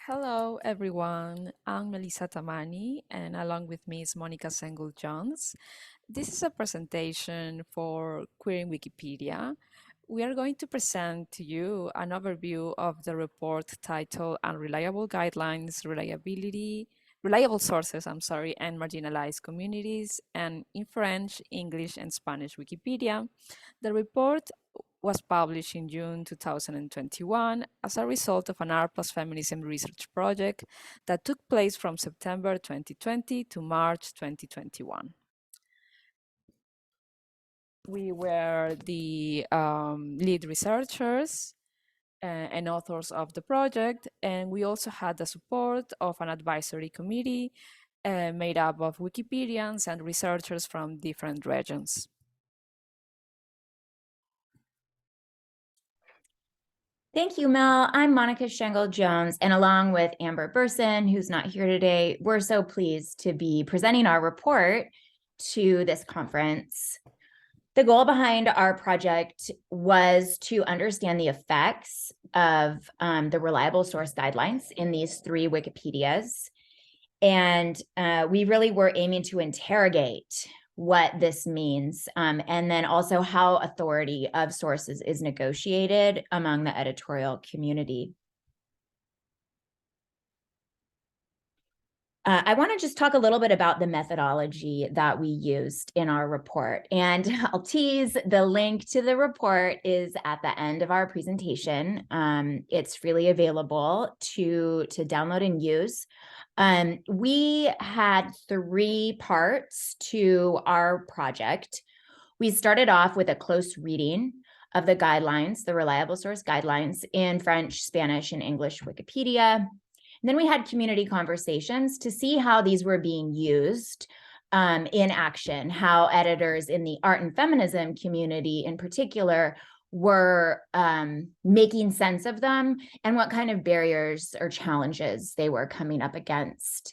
Hello, everyone. I'm Melissa Tamani, and along with me is Monica Sengel-Jones. This is a presentation for Queering Wikipedia. We are going to present to you an overview of the report titled Unreliable Guidelines, Reliable Sources, and Marginalized Communities, and in French, English, and Spanish Wikipedia. The report was published in June 2021 as a result of an Art+Feminism research project that took place from September 2020 to March 2021. We were the lead researchers and authors of the project, and we also had the support of an advisory committee made up of Wikipedians and researchers from different regions. Thank you, Mel. I'm Monica Schengel-Jones, and along with Amber Burson, who's not here today, we're so pleased to be presenting our report to this conference. The goal behind our project was to understand the effects of the reliable source guidelines in these three Wikipedias. And we really were aiming to interrogate what this means, and then also how authority of sources is negotiated among the editorial community. I want to just talk a little bit about the methodology that we used in our report. And I'll tease, the link to the report is at the end of our presentation. It's freely available to download and use. We had three parts to our project. We started off with a close reading of the guidelines, the reliable source guidelines in French, Spanish, and English Wikipedia. And then we had community conversations to see how these were being used in action, how editors in the art and feminism community in particular were making sense of them and what kind of barriers or challenges they were coming up against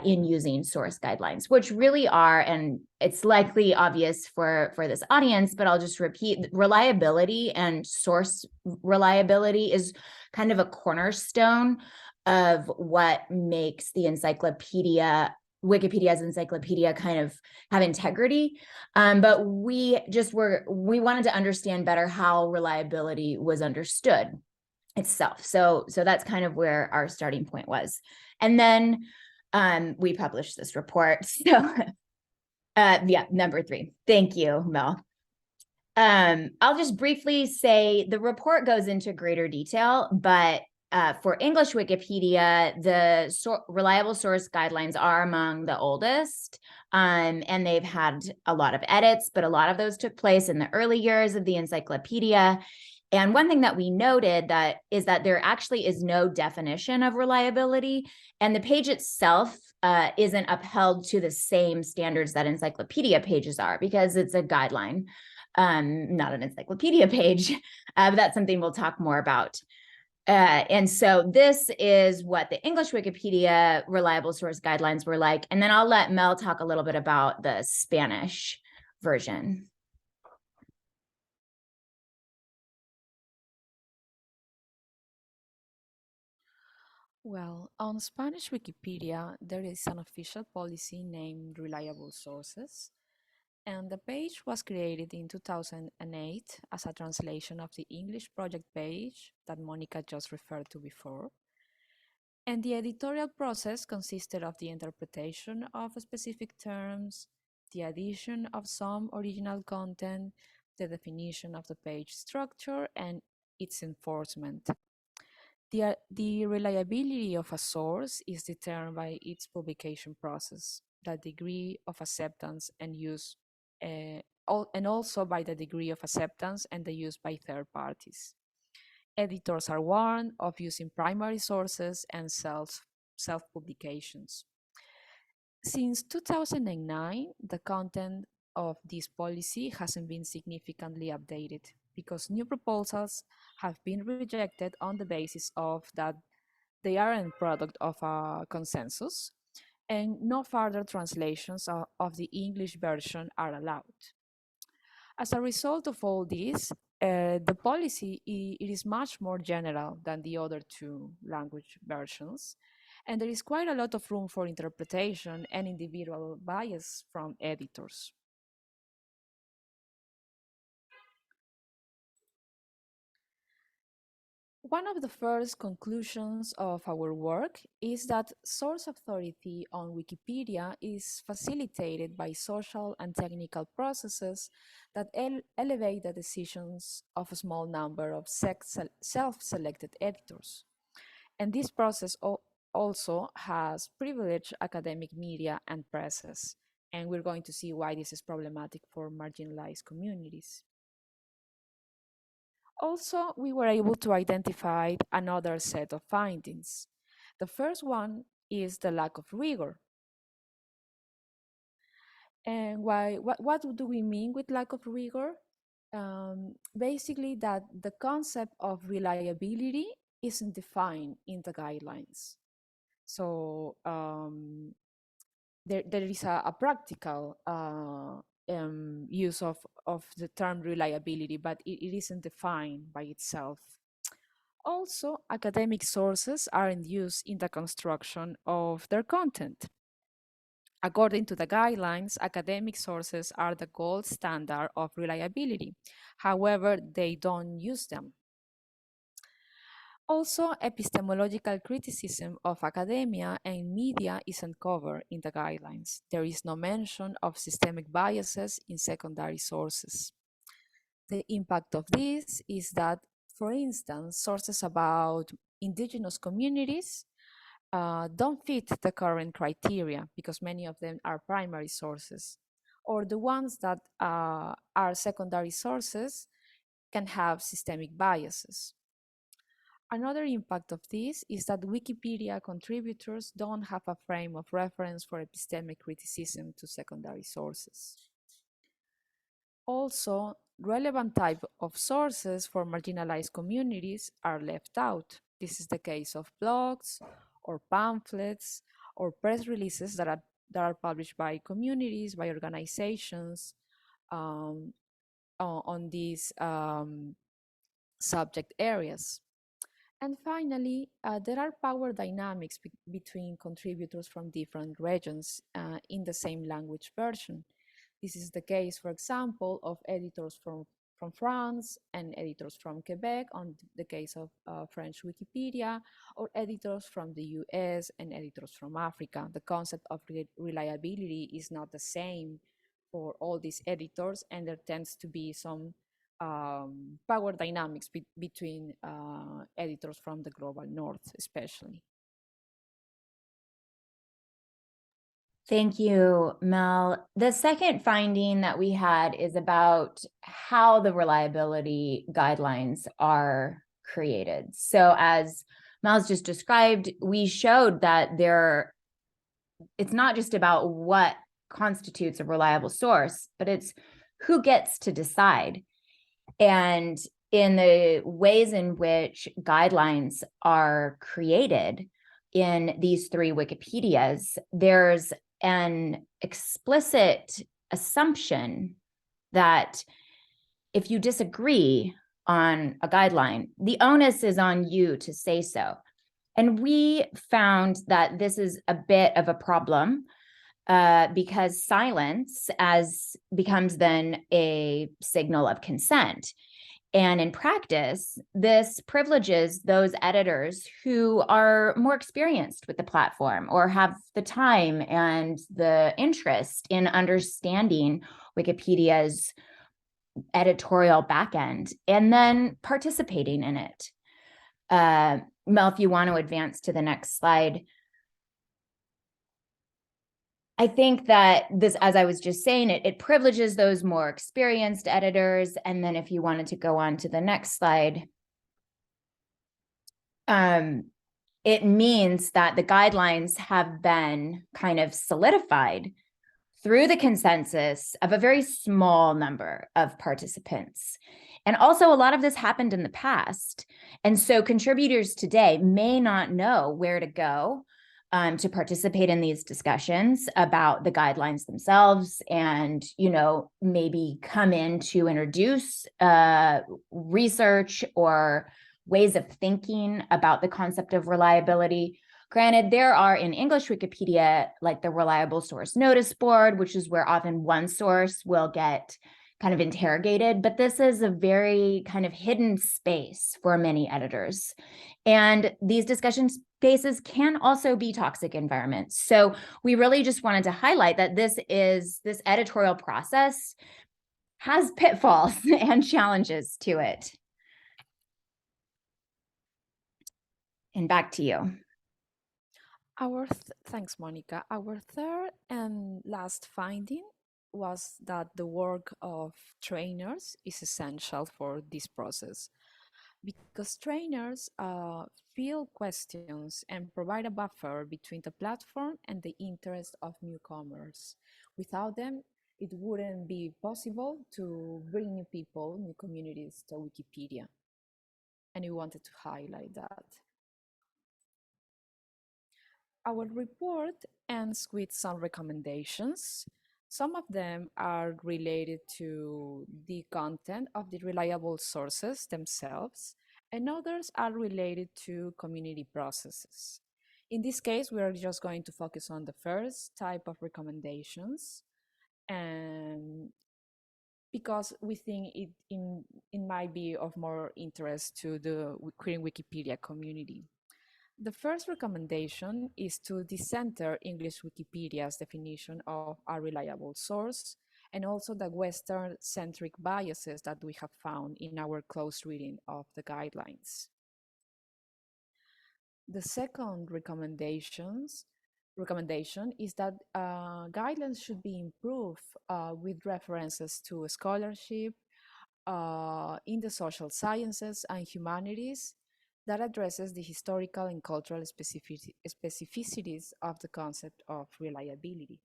in using source guidelines, which really are, and it's likely obvious for this audience, but I'll just repeat, reliability and source reliability is kind of a cornerstone of what makes the Wikipedia's encyclopedia kind of have integrity. But we wanted to understand better how reliability was understood itself. So that's kind of where our starting point was. And then we published this report. So yeah, number 3. Thank you, Mel. I'll just briefly say the report goes into greater detail, but for English Wikipedia, the reliable source guidelines are among the oldest, and they've had a lot of edits, but a lot of those took place in the early years of the encyclopedia. And one thing that we noted is that there actually is no definition of reliability, and the page itself isn't upheld to the same standards that encyclopedia pages are because it's a guideline, not an encyclopedia page, but that's something we'll talk more about. And so this is what the English Wikipedia reliable source guidelines were like. And then I'll let Mel talk a little bit about the Spanish version. Well, on Spanish Wikipedia, there is an official policy named Reliable Sources, and the page was created in 2008 as a translation of the English project page that Monica just referred to before. And the editorial process consisted of the interpretation of specific terms, the addition of some original content, the definition of the page structure, and its enforcement. The reliability of a source is determined by its publication process, the degree of acceptance and use, and also by the degree of acceptance and the use by third parties. Editors are warned of using primary sources and self-publications. Since 2009, the content of this policy hasn't been significantly updated because new proposals have been rejected on the basis of that they aren't a product of a consensus, and no further translations of the English version are allowed. As a result of all this, The policy it is much more general than the other two language versions, and there is quite a lot of room for interpretation and individual bias from editors. One of the first conclusions of our work is that source authority on Wikipedia is facilitated by social and technical processes that elevate the decisions of a small number of self-selected editors. And this process also has privileged academic media and presses. And we're going to see why this is problematic for marginalized communities. Also, we were able to identify another set of findings. The first one is the lack of rigor. And what do we mean with lack of rigor? Basically, that the concept of reliability isn't defined in the guidelines. So there is a practical use of the term reliability, but it isn't defined by itself. Also, academic sources aren't used in the construction of their content. According to the guidelines, academic sources are the gold standard of reliability. However, they don't use them. Also, epistemological criticism of academia and media isn't covered in the guidelines. There is no mention of systemic biases in secondary sources. The impact of this is that, for instance, sources about indigenous communities don't fit the current criteria because many of them are primary sources, or the ones that are secondary sources can have systemic biases. Another impact of this is that Wikipedia contributors don't have a frame of reference for epistemic criticism to secondary sources. Also, relevant type of sources for marginalized communities are left out. This is the case of blogs or pamphlets or press releases that are published by communities, by organizations on these subject areas. And finally, there are power dynamics between contributors from different regions in the same language version. This is the case, for example, of editors from France and editors from Quebec on the case of French Wikipedia, or editors from the US and editors from Africa. The concept of reliability is not the same for all these editors, and there tends to be some power dynamics between editors from the global north, especially. Thank you, Mel. The second finding that we had is about how the reliability guidelines are created. So as Mel's just described, we showed that it's not just about what constitutes a reliable source, but it's who gets to decide. And in the ways in which guidelines are created in these three Wikipedias, there's an explicit assumption that if you disagree on a guideline, the onus is on you to say so. And we found that this is a bit of a problem because silence becomes then a signal of consent. And in practice, this privileges those editors who are more experienced with the platform or have the time and the interest in understanding Wikipedia's editorial backend and then participating in it. Mel, if you want to advance to the next slide. I think that this, as I was just saying, it privileges those more experienced editors. And then if you wanted to go on to the next slide, it means that the guidelines have been kind of solidified through the consensus of a very small number of participants. And also a lot of this happened in the past. And so contributors today may not know where to go to participate in these discussions about the guidelines themselves, and, maybe come in to introduce research or ways of thinking about the concept of reliability. Granted, there are in English Wikipedia, like the reliable source notice board, which is where often one source will get kind of interrogated, but this is a very kind of hidden space for many editors. And these discussion spaces can also be toxic environments. So we really just wanted to highlight that this editorial process has pitfalls and challenges to it. And back to you. Thanks, Monica. Our third and last finding was that the work of trainers is essential for this process because trainers field questions and provide a buffer between the platform and the interest of newcomers. Without them, it wouldn't be possible to bring new people, new communities to Wikipedia. And we wanted to highlight that. Our report ends with some recommendations. Some of them are related to the content of the reliable sources themselves, and others are related to community processes. In this case, we are just going to focus on the first type of recommendations, and because we think it might be of more interest to the Queering Wikipedia community. The first recommendation is to decenter English Wikipedia's definition of a reliable source, and also the Western-centric biases that we have found in our close reading of the guidelines. The second recommendation is that guidelines should be improved with references to scholarship in the social sciences and humanities that addresses the historical and cultural specificities of the concept of reliability.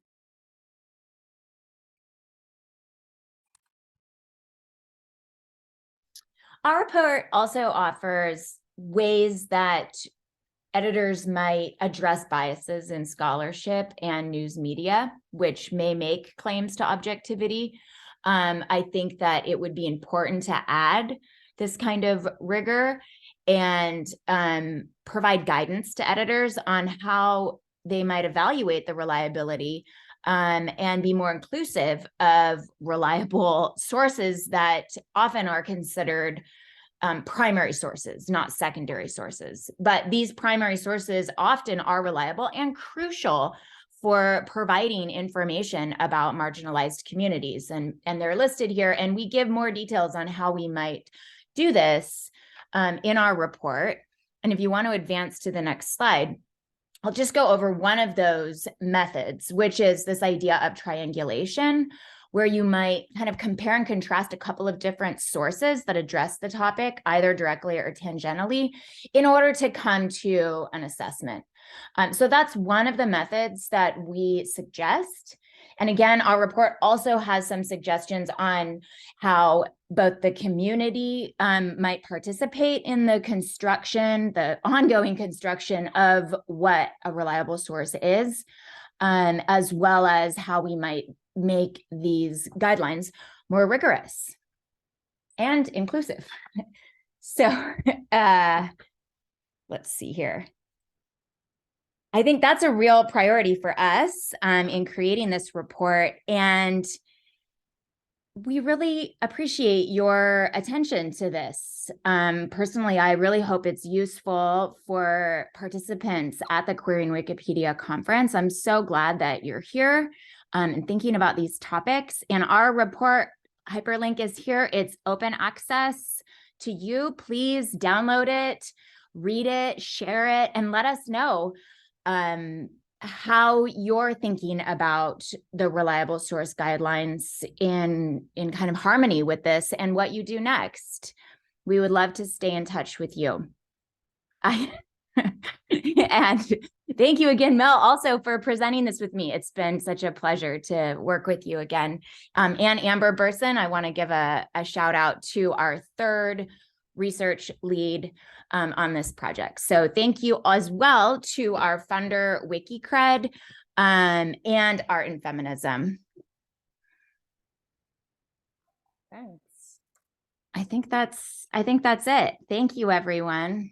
Our report also offers ways that editors might address biases in scholarship and news media, which may make claims to objectivity. I think that it would be important to add this kind of rigor and provide guidance to editors on how they might evaluate the reliability and be more inclusive of reliable sources that often are considered primary sources, not secondary sources. But these primary sources often are reliable and crucial for providing information about marginalized communities. And they're listed here, and we give more details on how we might do this in our report. And if you want to advance to the next slide, I'll just go over one of those methods, which is this idea of triangulation, where you might kind of compare and contrast a couple of different sources that address the topic, either directly or tangentially, in order to come to an assessment. So that's one of the methods that we suggest. And again, our report also has some suggestions on how both the community might participate in the ongoing construction of what a reliable source is, as well as how we might make these guidelines more rigorous and inclusive. So let's see here. I think that's a real priority for us in creating this report. And we really appreciate your attention to this. Personally, I really hope it's useful for participants at the Queering Wikipedia conference. I'm so glad that you're here and thinking about these topics. And our report hyperlink is here. It's open access to you. Please download it, read it, share it, and let us know how you're thinking about the reliable source guidelines in kind of harmony with this and what you do next. We would love to stay in touch with you. And thank you again, Mel, also for presenting this with me. It's been such a pleasure to work with you again. And Amber Burson, I want to give a shout out to our third research lead on this project. So thank you as well to our funder, WikiCred, and Art and Feminism. Thanks. I think that's it. Thank you, everyone.